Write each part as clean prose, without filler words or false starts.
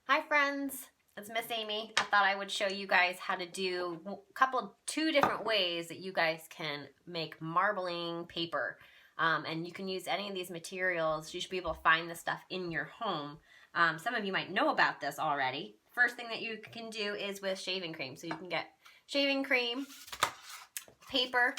Hi friends, it's Miss Amy. I thought I would show you guys how to do two different ways that you guys can make marbling paper. And you can use any of these materials. You should be able to find this stuff in your home. Some of you might know about this already. First thing that you can do is with shaving cream. So you can get shaving cream, paper.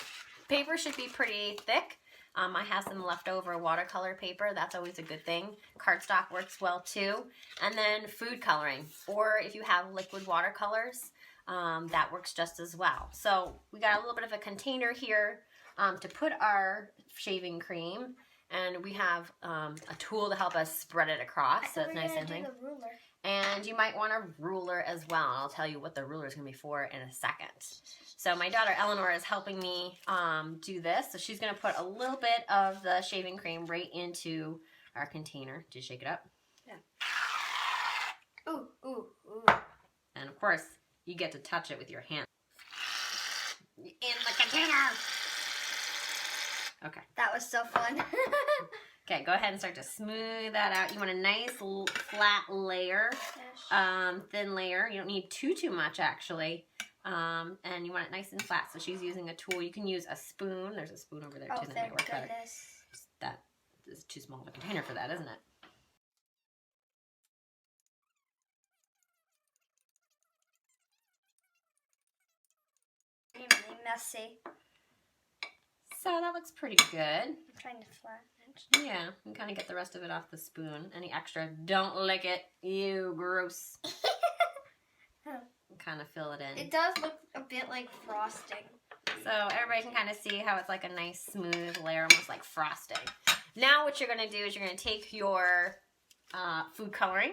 Paper should be pretty thick. I have some leftover watercolor paper. That's always a good thing. Cardstock works well too. And then food coloring, or if you have liquid watercolors, that works just as well. So we got a little bit of a container here to put our shaving cream, and we have a tool to help us spread it across. So it's nice and thick. And you might want a ruler as well. I'll tell you what the ruler is going to be for in a second. So my daughter Eleanor is helping me do this. So she's going to put a little bit of the shaving cream right into our container. Did you shake it up? Yeah. Ooh, ooh, ooh. And of course, you get to touch it with your hand. In the container! Okay. That was so fun. Okay, go ahead and start to smooth that out. You want a nice flat layer, thin layer. You don't need too much actually. And you want it nice and flat. So she's using a tool. You can use a spoon. There's a spoon over there too. Oh, thank goodness. That is too small of a container for that, isn't it? Really messy. So that looks pretty good. I'm trying to flatten it. Yeah, you can kind of get the rest of it off the spoon. Any extra, don't lick it. Ew, gross. Kind of fill it in. It does look a bit like frosting. So everybody can kind of see how it's like a nice smooth layer, almost like frosting. Now what you're going to do is you're going to take your food coloring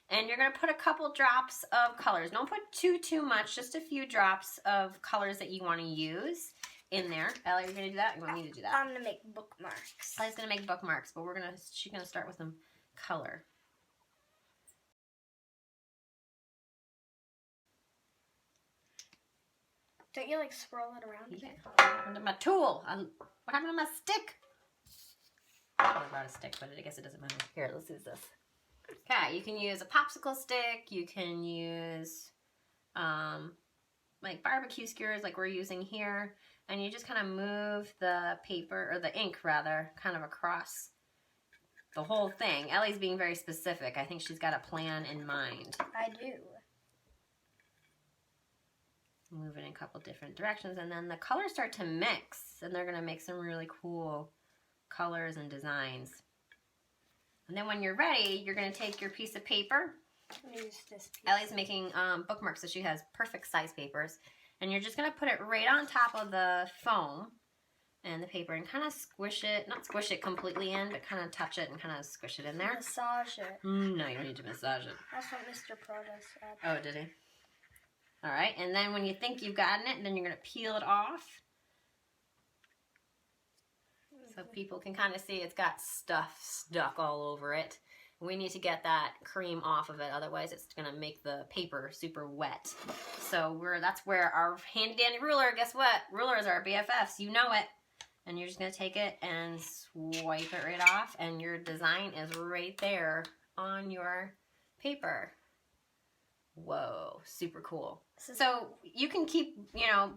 and you're going to put a couple drops of colors. Don't put too much, just a few drops of colors that you want to use in there. Ellie, are you going to do that? Or you want me to do that? I'm going to make bookmarks. Ellie's going to make bookmarks, but she's going to start with some color. Don't you like swirl it around a bit? What happened to my tool? What happened to my stick? I brought a stick, but I guess it doesn't matter. Here, let's use this. Okay, you can use a popsicle stick. You can use like barbecue skewers like we're using here. And you just kind of move the paper, or the ink rather, kind of across the whole thing. Ellie's being very specific. I think she's got a plan in mind. I do. Move it in a couple different directions, and then the colors start to mix, and they're going to make some really cool colors and designs. And then when you're ready, you're going to take your piece of paper. Use this piece. Ellie's making bookmarks, so she has perfect size papers. And you're just going to put it right on top of the foam and the paper and kind of squish it, not squish it completely in, but kind of touch it and kind of squish it in there. Massage it. No, you don't need to massage it. That's what Mr. Proto said. Oh, did he? All right, and then when you think you've gotten it, then you're going to peel it off. So people can kind of see it's got stuff stuck all over it. We need to get that cream off of it, otherwise it's going to make the paper super wet. So that's where our handy dandy ruler, guess what? Rulers are BFFs, you know it. And you're just going to take it and swipe it right off, and your design is right there on your paper. Whoa, super cool. So you can keep,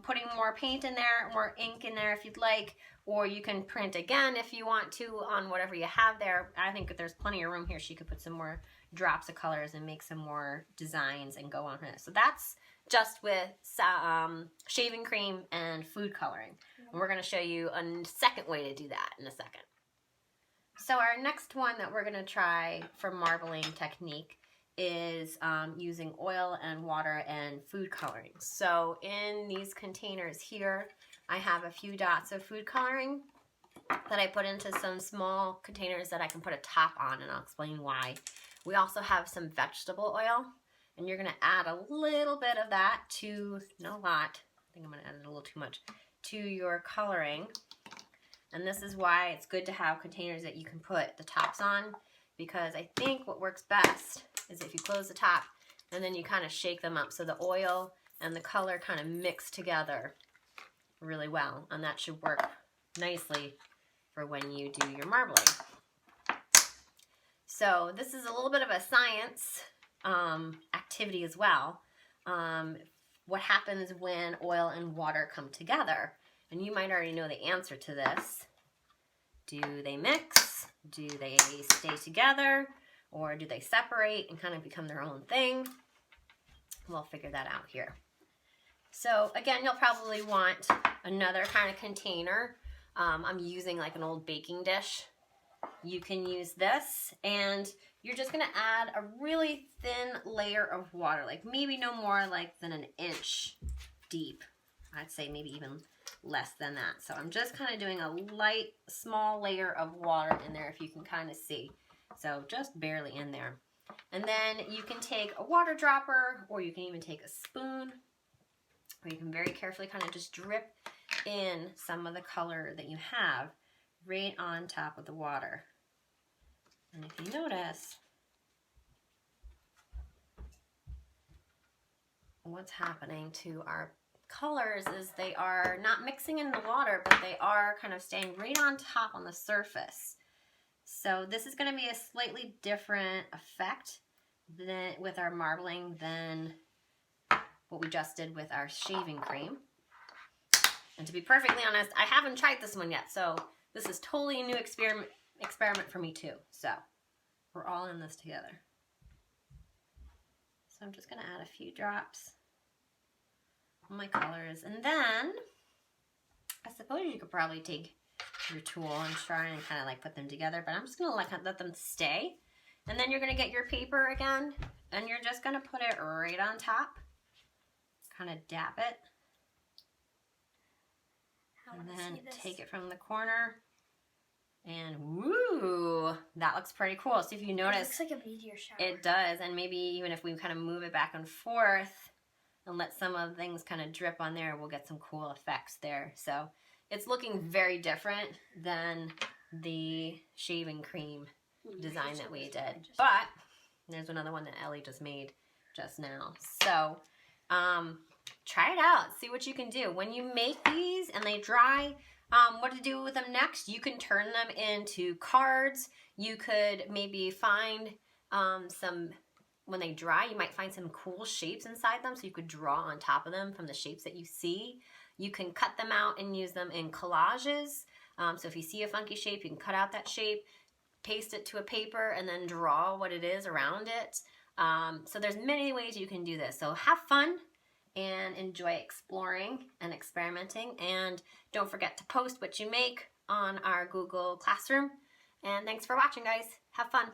putting more paint in there, more ink in there if you'd like, or you can print again if you want to on whatever you have there. I think there's plenty of room here. She could put some more drops of colors and make some more designs and go on it. So that's just with shaving cream and food coloring. And we're going to show you a second way to do that in a second. So our next one that we're going to try for marbling technique is using oil and water and food coloring. So in these containers here, I have a few dots of food coloring that I put into some small containers that I can put a top on, and I'll explain why. We also have some vegetable oil, and you're going to add a little bit of that to, not a lot, I think I'm going to add a little too much, to your coloring. And this is why it's good to have containers that you can put the tops on, because I think what works best is if you close the top and then you kind of shake them up so the oil and the color kind of mix together really well, and that should work nicely for when you do your marbling. So this is a little bit of a science activity as well. What happens when oil and water come together? And you might already know the answer to this. Do they mix? Do they stay together? Or do they separate and kind of become their own thing? We'll figure that out here. So again, you'll probably want another kind of container. I'm using like an old baking dish. You can use this, and you're just gonna add a really thin layer of water, like maybe no more like than an inch deep. I'd say maybe even less than that. So I'm just kind of doing a light, small layer of water in there, if you can kind of see. So just barely in there. And then you can take a water dropper, or you can even take a spoon, or you can very carefully kind of just drip in some of the color that you have right on top of the water. And if you notice, what's happening to our colors is they are not mixing in the water, but they are kind of staying right on top on the surface. So this is going to be a slightly different effect than with our marbling than what we just did with our shaving cream. And to be perfectly honest, I haven't tried this one yet, so this is totally a new experiment for me too. So we're all in this together. So I'm just going to add a few drops of my colors, and then I suppose you could probably take your tool and try and kind of like put them together, but I'm just going to let them stay. And then you're going to get your paper again, and you're just going to put it right on top. Kind of dap it. And then take it from the corner. And woo, that looks pretty cool. So if you notice, it looks like a meteor shower. It does. And maybe even if we kind of move it back and forth and let some of the things kind of drip on there, we'll get some cool effects there. So it's looking very different than the shaving cream design that we did. But there's another one that Ellie just made just now. So try it out. See what you can do. When you make these and they dry, what to do with them next? You can turn them into cards. You could maybe find when they dry, you might find some cool shapes inside them, so you could draw on top of them from the shapes that you see. You can cut them out and use them in collages. So if you see a funky shape, you can cut out that shape, paste it to a paper, and then draw what it is around it. So there's many ways you can do this. So have fun and enjoy exploring and experimenting. And don't forget to post what you make on our Google Classroom. And thanks for watching, guys. Have fun.